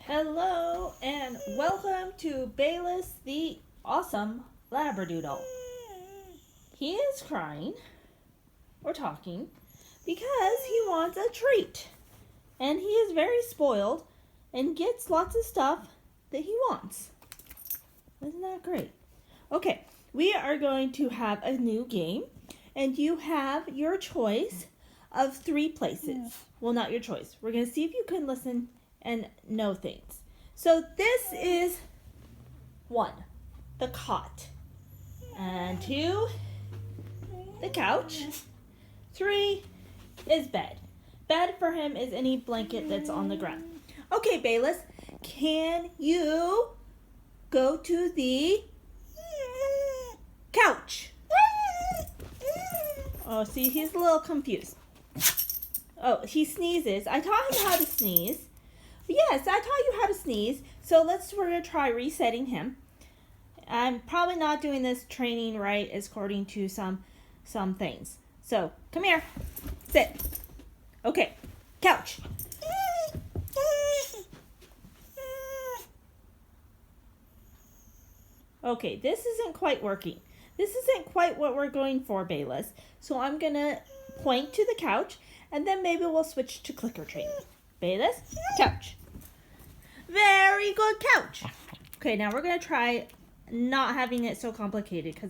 Hello and welcome to Bayless the awesome Labradoodle. He is crying or talking because he wants a treat. And he is very spoiled and gets lots of stuff that he wants. Isn't that great? Okay, we are going to have a new game and you have your choice of 3 places. Well, not your choice. We're going to see if you can listen and know things. So this is 1, the cot. And 2, the couch. 3 is bed. Bed for him is any blanket that's on the ground. Okay, Bayless, can you go to the couch? Oh, see, he's a little confused. Oh, he sneezes. I taught him how to sneeze. Yes, I taught you how to sneeze. So we're going to try resetting him. I'm probably not doing this training right according to some things. So, come here. Sit. Okay, couch. Okay, this isn't quite working. This isn't quite what we're going for, Bayless. So I'm going to point to the couch, and then maybe we'll switch to clicker training. Bayless, couch. Very good, couch. Okay, now we're going to try not having it so complicated because